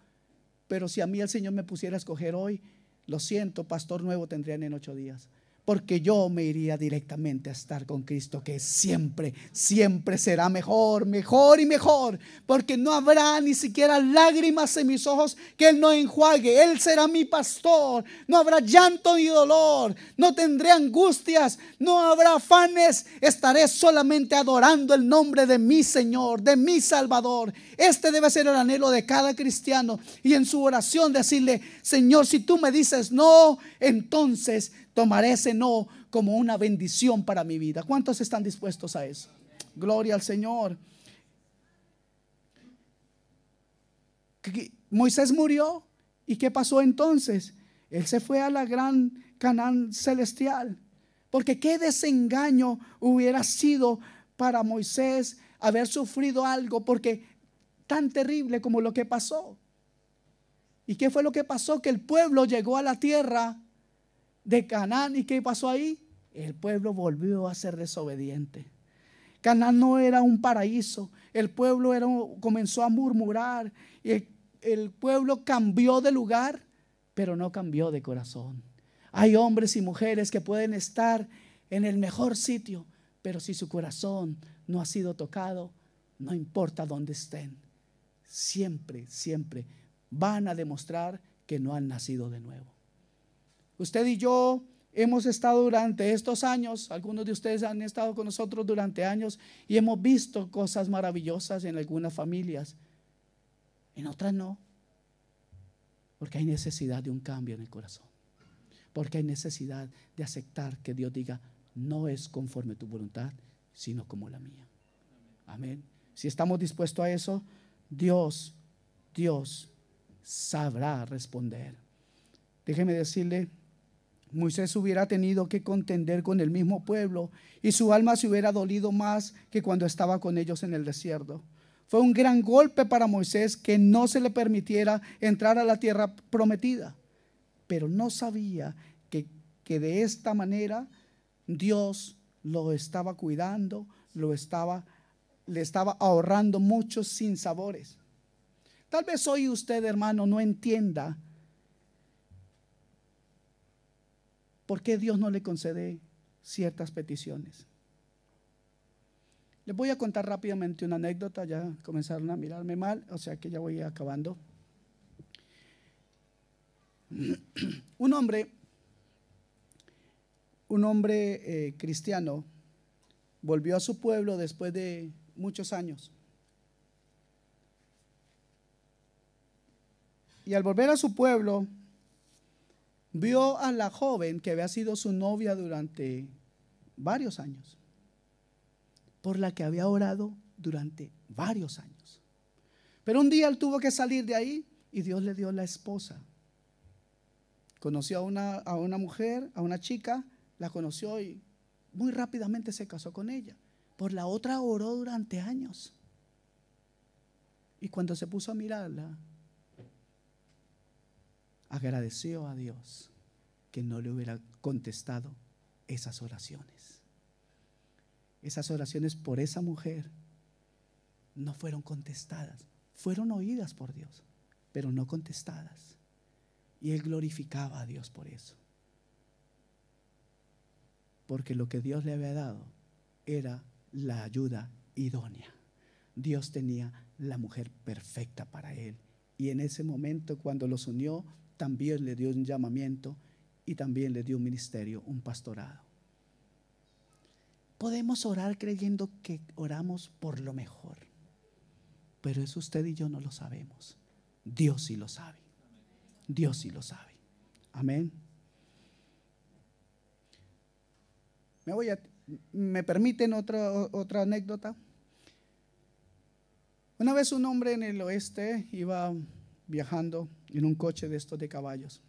Pero si a mí el Señor me pusiera a escoger hoy, lo siento, pastor nuevo tendrían en 8 días. Porque yo me iría directamente a estar con Cristo, que siempre, siempre será mejor, mejor y mejor. Porque no habrá ni siquiera lágrimas en mis ojos que Él no enjuague. Él será mi pastor. No habrá llanto ni dolor. No tendré angustias. No habrá afanes. Estaré solamente adorando el nombre de mi Señor, de mi Salvador. Este debe ser el anhelo de cada cristiano. Y en su oración decirle: Señor, si tú me dices no, entonces tomaré ese no como una bendición para mi vida. ¿Cuántos están dispuestos a eso? Gloria al Señor. Moisés murió. ¿Y qué pasó entonces? Él se fue a la gran Canaán celestial. Porque qué desengaño hubiera sido para Moisés haber sufrido algo, porque tan terrible como lo que pasó. ¿Y qué fue lo que pasó? Que el pueblo llegó a la tierra de Canaán. ¿Y qué pasó ahí? El pueblo volvió a ser desobediente. Canaán no era un paraíso. El pueblo comenzó a murmurar. Y el pueblo cambió de lugar, pero no cambió de corazón. Hay hombres y mujeres que pueden estar en el mejor sitio, pero si su corazón no ha sido tocado, no importa dónde estén, siempre van a demostrar que no han nacido de nuevo. Usted y yo hemos estado durante estos años, algunos de ustedes han estado con nosotros durante años y hemos visto cosas maravillosas en algunas familias, en otras no, porque hay necesidad de un cambio en el corazón, porque hay necesidad de aceptar que Dios diga: no es conforme tu voluntad, sino como la mía. Amén. Si estamos dispuestos a eso, Dios sabrá responder. Déjeme decirle, Moisés hubiera tenido que contender con el mismo pueblo y su alma se hubiera dolido más que cuando estaba con ellos en el desierto. Fue un gran golpe para Moisés que no se le permitiera entrar a la tierra prometida, pero no sabía que de esta manera Dios lo estaba cuidando, le estaba ahorrando muchos sinsabores. Tal vez hoy usted, hermano, no entienda por qué Dios no le concede ciertas peticiones. Les voy a contar rápidamente una anécdota. Ya comenzaron a mirarme mal, o sea que ya voy acabando. Un hombre cristiano volvió a su pueblo después de muchos años. Y al volver a su pueblo, vio a la joven que había sido su novia durante varios años, por la que había orado durante varios años. Pero un día él tuvo que salir de ahí y Dios le dio la esposa. Conoció a una mujer, a una chica, la conoció y muy rápidamente se casó con ella. Por la otra oró durante años. Y cuando se puso a mirarla, agradeció a Dios que no le hubiera contestado esas oraciones. Esas oraciones por esa mujer no fueron contestadas, fueron oídas por Dios, pero no contestadas. Y él glorificaba a Dios por eso, porque lo que Dios le había dado era la ayuda idónea. Dios tenía la mujer perfecta para él, y en ese momento, cuando los unió, también le dio un llamamiento y también le dio un ministerio, un pastorado. Podemos orar creyendo que oramos por lo mejor, pero eso usted y yo no lo sabemos. Dios sí lo sabe. Dios sí lo sabe. Amén. ¿Me permiten otra anécdota? Una vez un hombre en el oeste iba viajando en un coche de estos de caballos.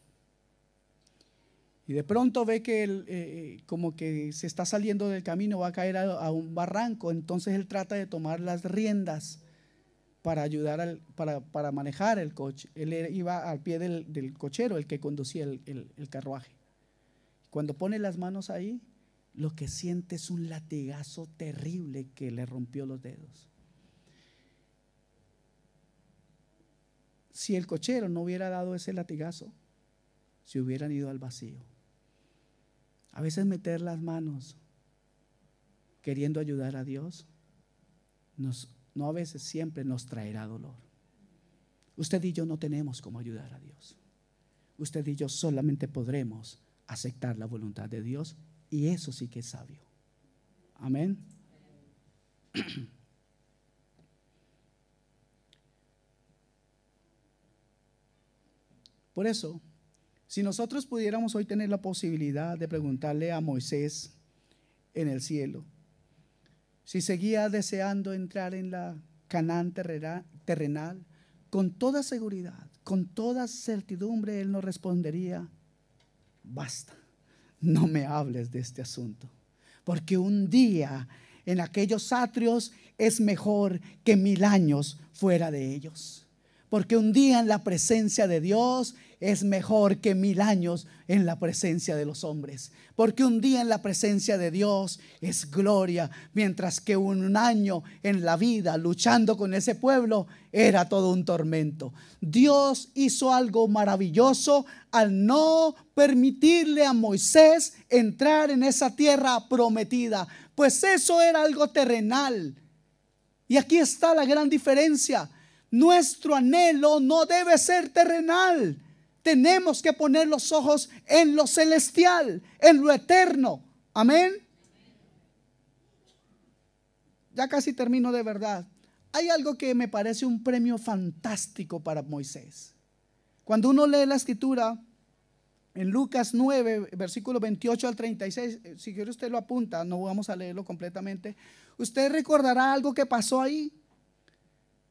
Y de pronto ve que como que se está saliendo del camino, va a caer a un barranco. Entonces él trata de tomar las riendas para ayudar para manejar el coche. Él iba al pie del cochero, el que conducía el carruaje. Cuando pone las manos ahí, lo que siente es un latigazo terrible que le rompió los dedos. Si el cochero no hubiera dado ese latigazo, se hubieran ido al vacío. A veces meter las manos queriendo ayudar a Dios, no a veces, siempre nos traerá dolor. Usted y yo no tenemos cómo ayudar a Dios. Usted y yo solamente podremos aceptar la voluntad de Dios, y eso sí que es sabio. Amén. Por eso, si nosotros pudiéramos hoy tener la posibilidad de preguntarle a Moisés en el cielo, si seguía deseando entrar en la Canaán terrenal, con toda seguridad, con toda certidumbre, él nos respondería: basta, no me hables de este asunto, porque un día en aquellos atrios es mejor que 1000 años fuera de ellos. Porque un día en la presencia de Dios es mejor que 1000 años en la presencia de los hombres. Porque un día en la presencia de Dios es gloria, mientras que un año en la vida luchando con ese pueblo era todo un tormento. Dios hizo algo maravilloso al no permitirle a Moisés entrar en esa tierra prometida, pues eso era algo terrenal. Y aquí está la gran diferencia. Nuestro anhelo no debe ser terrenal. Tenemos que poner los ojos en lo celestial, en lo eterno. Amén. Ya casi termino de verdad. Hay algo que me parece un premio fantástico para Moisés. Cuando uno lee la escritura en Lucas 9, versículo 28 al 36, si quiere usted lo apunta, no vamos a leerlo completamente. Usted recordará algo que pasó ahí.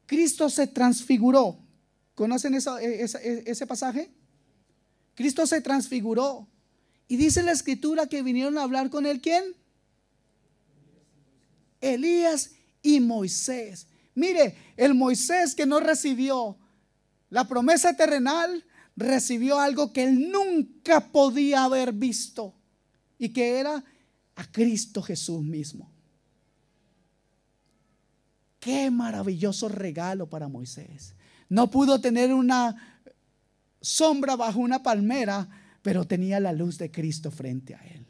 Cristo se transfiguró. ¿Conocen ese pasaje? Cristo se transfiguró. Y dice la escritura que vinieron a hablar con él, ¿quién? Elías y Moisés. Mire, el Moisés que no recibió la promesa terrenal, recibió algo que él nunca podía haber visto, y que era a Cristo Jesús mismo. Qué maravilloso regalo para Moisés. No pudo tener una sombra bajo una palmera, pero tenía la luz de Cristo frente a él.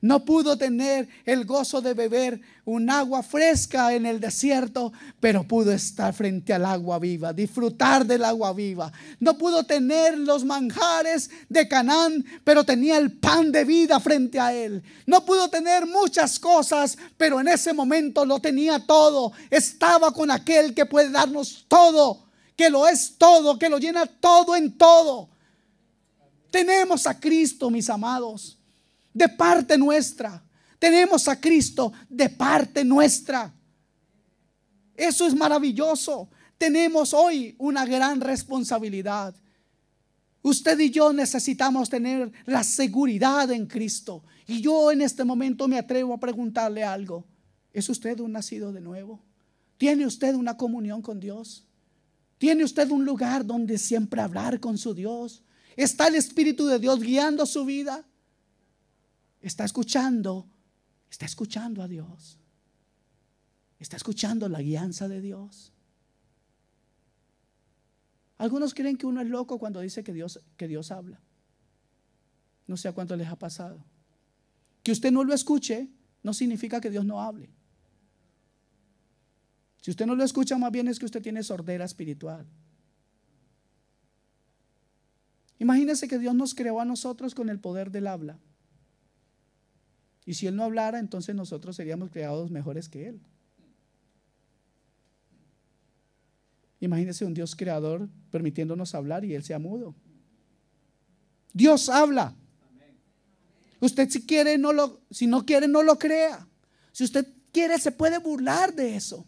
No pudo tener el gozo de beber un agua fresca en el desierto, pero pudo estar frente al agua viva, disfrutar del agua viva. No pudo tener los manjares de Canaán, pero tenía el pan de vida frente a él. No pudo tener muchas cosas, pero en ese momento lo tenía todo. Estaba con aquel que puede darnos todo, que lo es todo, que lo llena todo en todo. Tenemos a Cristo, mis amados, de parte nuestra. Tenemos a Cristo de parte nuestra. Eso es maravilloso. Tenemos hoy una gran responsabilidad. Usted y yo necesitamos tener la seguridad en Cristo. Y yo en este momento me atrevo a preguntarle algo. ¿Es usted un nacido de nuevo? ¿Tiene usted una comunión con Dios? ¿Tiene usted un lugar donde siempre hablar con su Dios? ¿Está el Espíritu de Dios guiando su vida? ¿Está escuchando a Dios? ¿Está escuchando la guianza de Dios? Algunos creen que uno es loco cuando dice que Dios habla. No sé a cuánto les ha pasado. Que usted no lo escuche no significa que Dios no hable. Si usted no lo escucha, más bien es que usted tiene sordera espiritual. Imagínese que Dios nos creó a nosotros con el poder del habla. Y si Él no hablara, entonces nosotros seríamos creados mejores que Él. Imagínese un Dios creador permitiéndonos hablar y Él sea mudo. Dios habla. Usted si quiere, si no quiere, no lo crea. Si usted quiere, se puede burlar de eso.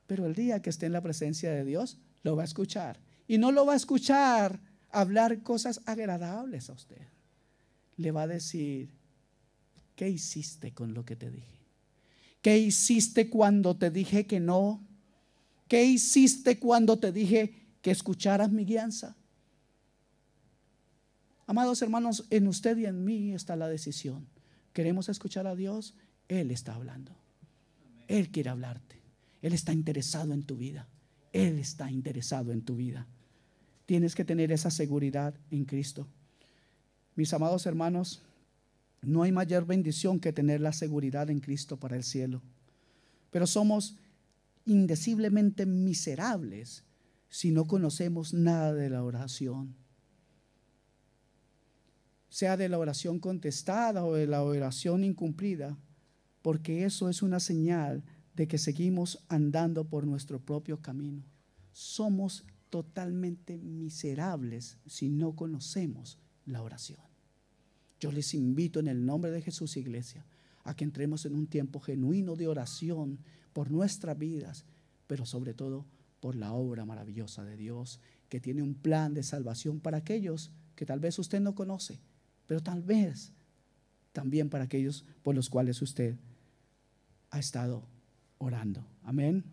Pero el día que esté en la presencia de Dios, lo va a escuchar. Y no lo va a escuchar hablar cosas agradables a usted. Le va a decir: ¿qué hiciste con lo que te dije? ¿Qué hiciste cuando te dije que no? ¿Qué hiciste cuando te dije que escucharas mi guianza? Amados hermanos, en usted y en mí está la decisión. ¿Queremos escuchar a Dios? Él está hablando. Él quiere hablarte. Él está interesado en tu vida. Él está interesado en tu vida. Tienes que tener esa seguridad en Cristo. Mis amados hermanos, no hay mayor bendición que tener la seguridad en Cristo para el cielo. Pero somos indeciblemente miserables si no conocemos nada de la oración. Sea de la oración contestada o de la oración incumplida, porque eso es una señal de que seguimos andando por nuestro propio camino. Somos totalmente miserables si no conocemos la oración. Yo les invito en el nombre de Jesús, iglesia, a que entremos en un tiempo genuino de oración por nuestras vidas, pero sobre todo por la obra maravillosa de Dios, que tiene un plan de salvación para aquellos que tal vez usted no conoce, pero tal vez también para aquellos por los cuales usted ha estado orando. Amén.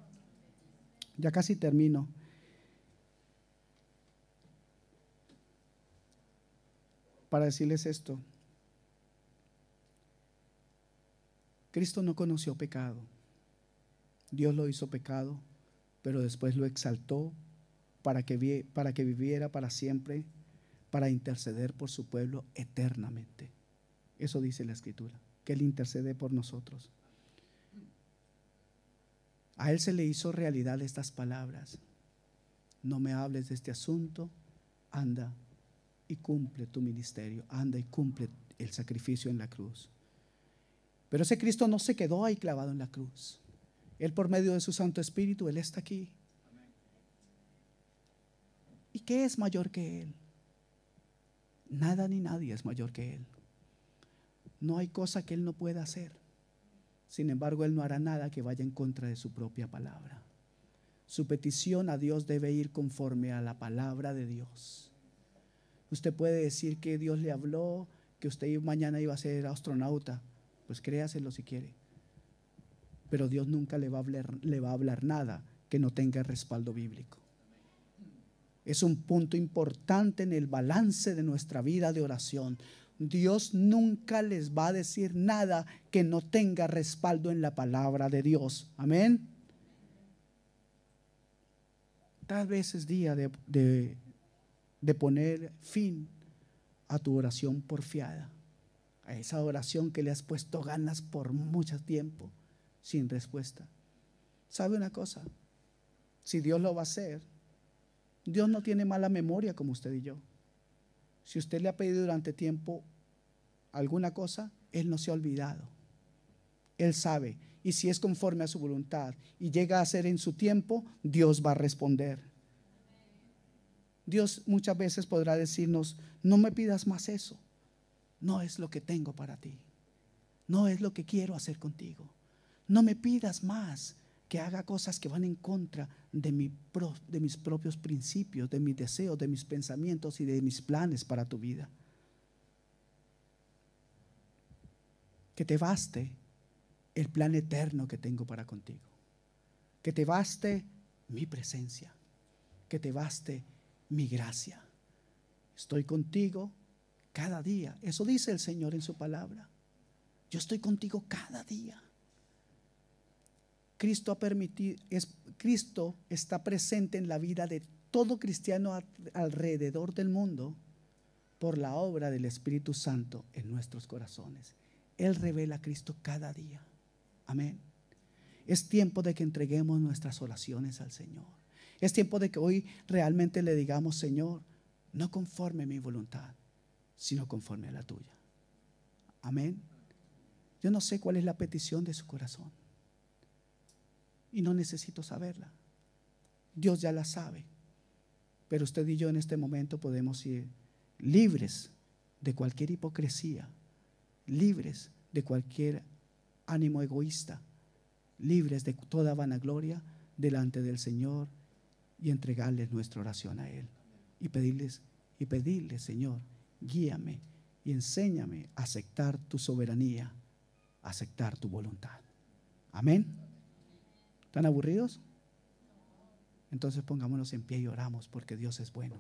Ya casi termino. Para decirles esto: Cristo no conoció pecado. Dios lo hizo pecado, pero después lo exaltó para que viviera para siempre, para interceder por su pueblo eternamente. Eso dice la Escritura, que Él intercede por nosotros. A Él se le hizo realidad estas palabras: no me hables de este asunto, anda y cumple tu ministerio, anda y cumple el sacrificio en la cruz. Pero ese Cristo no se quedó ahí clavado en la cruz. Él, por medio de su Santo Espíritu, Él está aquí. ¿Y qué es mayor que Él? Nada ni nadie es mayor que Él. No hay cosa que Él no pueda hacer. Sin embargo, Él no hará nada que vaya en contra de su propia palabra. Su petición a Dios debe ir conforme a la palabra de Dios. Usted puede decir que Dios le habló, que usted mañana iba a ser astronauta. Pues créaselo si quiere. Pero Dios nunca le va a hablar nada que no tenga respaldo bíblico. Es un punto importante en el balance de nuestra vida de oración. Dios nunca les va a decir nada que no tenga respaldo en la palabra de Dios. Amén. Tal vez es día de poner fin a tu oración porfiada, a esa oración que le has puesto ganas por mucho tiempo sin respuesta. ¿Sabe una cosa? Si Dios lo va a hacer, Dios no tiene mala memoria como usted y yo. Si usted le ha pedido durante tiempo alguna cosa, Él no se ha olvidado. Él sabe, y si es conforme a su voluntad y llega a ser en su tiempo, Dios va a responder. Dios muchas veces podrá decirnos: no me pidas más eso, no es lo que tengo para ti, no es lo que quiero hacer contigo, no me pidas más que haga cosas que van en contra de mis propios principios, de mis deseos, de mis pensamientos y de mis planes para tu vida. Que te baste el plan eterno que tengo para contigo, que te baste mi presencia, que te baste mi gracia. Estoy contigo cada día. Eso dice el Señor en su palabra. Yo estoy contigo cada día. Cristo está presente en la vida de todo cristiano alrededor del mundo por la obra del Espíritu Santo en nuestros corazones. Él revela a Cristo cada día. Amén. Es tiempo de que entreguemos nuestras oraciones al Señor. Es tiempo de que hoy realmente le digamos: Señor, no conforme a mi voluntad, sino conforme a la tuya. Amén. Yo no sé cuál es la petición de su corazón y no necesito saberla. Dios ya la sabe. Pero usted y yo en este momento podemos ir libres de cualquier hipocresía, libres de cualquier ánimo egoísta, libres de toda vanagloria delante del Señor y entregarles nuestra oración a Él y pedirle: Señor, guíame y enséñame a aceptar tu soberanía, a aceptar tu voluntad. Amén. ¿Están aburridos? Entonces pongámonos en pie y oramos, porque Dios es bueno.